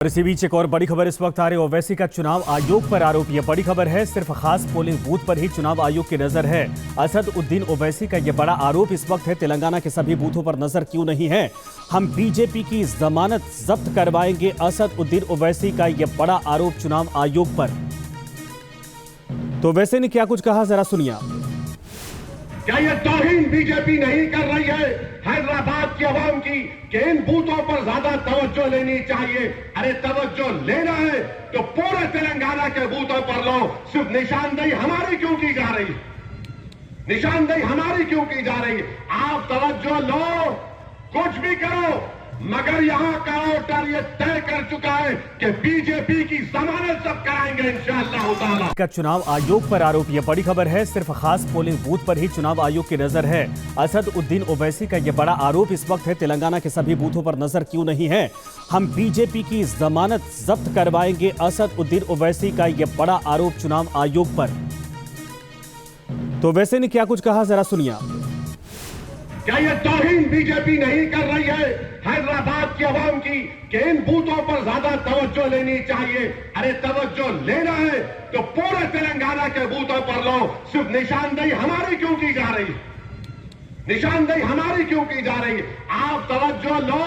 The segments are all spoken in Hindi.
और इसी बीच एक और बड़ी खबर इस वक्त आ रही है। ओवैसी का चुनाव आयोग पर आरोप। यह बड़ी खबर है, सिर्फ खास पोलिंग बूथ पर ही चुनाव आयोग की नजर है। असद उद्दीन ओवैसी का यह बड़ा आरोप इस वक्त है, तेलंगाना के सभी बूथों पर नजर क्यों नहीं है। हम बीजेपी की जमानत जब्त करवाएंगे, असद उद्दीन ओवैसी का यह बड़ा आरोप चुनाव आयोग पर। तो ओवैसी ने क्या कुछ कहा, जरा सुनिए। क्या ये तौहीन बीजेपी नहीं कर रही है हैदराबाद की आवाम की कि इन बूथों पर ज्यादा तवज्जो लेनी चाहिए? अरे तवज्जो लेना है तो पूरे तेलंगाना के बूथों पर लो। सिर्फ निशानदेही हमारी क्यों की जा रही? निशानदेही हमारी क्यों की जा रही? आप तवज्जो लो, कुछ भी करो, मगर यहां का वोटर ये तय कर चुका है कि बीजेपी की जमानत सब कराएंगे इंशाअल्लाह ताला। का चुनाव आयोग पर आरोप। यह बड़ी खबर है, सिर्फ खास पोलिंग बूथ पर ही चुनाव आयोग की नजर है। असद उद्दीन ओवैसी का यह बड़ा आरोप इस वक्त है, तेलंगाना के सभी बूथों पर नजर क्यों नहीं है। हम बीजेपी की जमानत जब्त करवाएंगे, असद उद्दीन ओवैसी का यह बड़ा आरोप चुनाव आयोग पर। तो ओवैसी ने क्या कुछ कहा, जरा सुनिए। क्या ये तौहीन बीजेपी नहीं कर रही है हैदराबाद की आवाम की कि इन बूथों पर ज्यादा तवज्जो लेनी चाहिए? अरे तवज्जो लेना है तो पूरे तेलंगाना के बूथों पर लो। सिर्फ निशानदेही हमारी क्यों की जा रही? निशानदेही हमारी क्यों की जा रही? आप तवज्जो लो,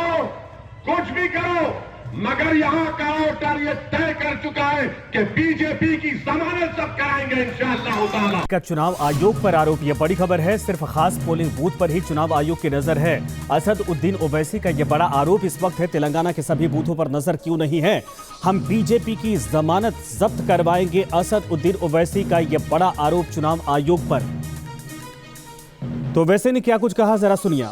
कुछ भी करो, मगर यहां का वोटर ये तय कर चुका है कि बीजेपी की जमानत सब कराएंगे इंशाअल्लाह ताला। का चुनाव आयोग पर आरोप। यह बड़ी खबर है, सिर्फ खास पोलिंग बूथ पर ही चुनाव आयोग की नजर है। असद उद्दीन ओवैसी का यह बड़ा आरोप इस वक्त है, तेलंगाना के सभी बूथों पर नजर क्यों नहीं है। हम बीजेपी की जमानत जब्त करवाएंगे, असद उद्दीन ओवैसी का यह बड़ा आरोप चुनाव आयोग पर। तो ओवैसी ने क्या कुछ कहा, जरा सुनिए।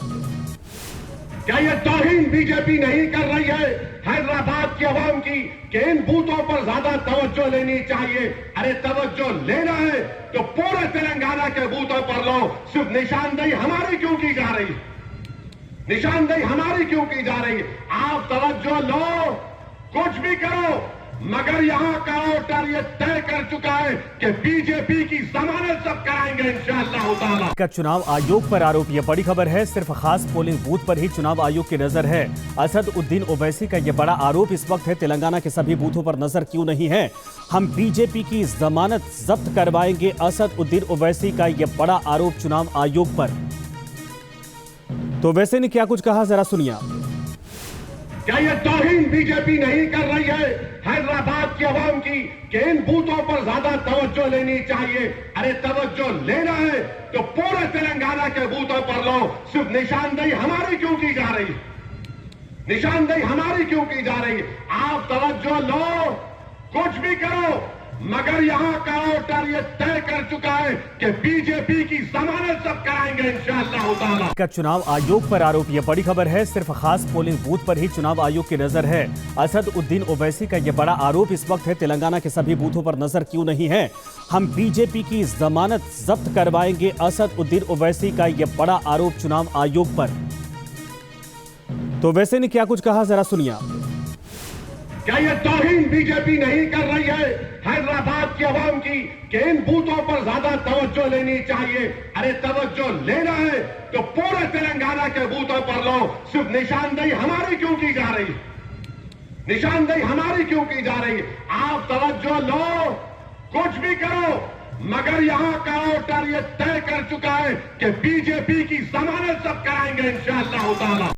क्या ये तौहीन बीजेपी नहीं कर रही है हैदराबाद की आवाम की कि इन बूथों पर ज्यादा तवज्जो लेनी चाहिए? अरे तवज्जो लेना है तो पूरे तेलंगाना के बूथों पर लो। सिर्फ निशानदेही हमारी क्यों की जा रही? निशानदेही हमारी क्यों की जा रही? आप तवज्जो लो, कुछ भी करो, मगर यहां का वोटर ये तय कर चुका है कि बीजेपी की जमानत सब कराएंगे इंशाअल्लाह ताला। का चुनाव आयोग पर आरोप। यह बड़ी खबर है, सिर्फ खास पोलिंग बूथ पर ही चुनाव आयोग की नजर है। असद उद्दीन ओवैसी का यह बड़ा आरोप इस वक्त है, तेलंगाना के सभी बूथों पर नजर क्यों नहीं है। हम बीजेपी की जमानत जब्त करवाएंगे, असद उद्दीन ओवैसी का यह बड़ा आरोप चुनाव आयोग पर। तो ओवैसी ने क्या कुछ कहा, जरा सुनिए। क्या ये तौहीन बीजेपी नहीं कर रही है हैदराबाद की आवाम की कि इन बूथों पर ज्यादा तवज्जो लेनी चाहिए? अरे तवज्जो लेना है तो पूरे तेलंगाना के बूथों पर लो। सिर्फ निशानदेही हमारी क्यों की जा रही? निशानदेही हमारी क्यों की जा रही? आप तवज्जो लो, कुछ भी करो, मगर यहां का वोटर ये तय कर चुका है कि बीजेपी की जमानत सब कराएंगे इंशाअल्लाह ताला। का चुनाव आयोग पर आरोप। यह बड़ी खबर है, सिर्फ खास पोलिंग बूथ पर ही चुनाव आयोग की नजर है। असद उद्दीन ओवैसी का यह बड़ा आरोप इस वक्त है, तेलंगाना के सभी बूथों पर नजर क्यों नहीं है। हम बीजेपी की जमानत जब्त करवाएंगे, असद उद्दीन ओवैसी का यह बड़ा आरोप चुनाव आयोग पर। तो ओवैसी ने क्या कुछ कहा, जरा सुनिए। क्या ये तौहीन बीजेपी नहीं कर रही है हैदराबाद की आवाम की कि इन बूथों पर ज्यादा तवज्जो लेनी चाहिए? अरे तवज्जो लेना है तो पूरे तेलंगाना के बूथों पर लो। सिर्फ निशानदेही हमारी क्यों की जा रही? निशानदेही हमारी क्यों की जा रही? आप तवज्जो लो, कुछ भी करो, मगर यहां का वोटर ये तय कर चुका है कि बीजेपी की जमानत सब कराएंगे इंशाअल्लाह ताला।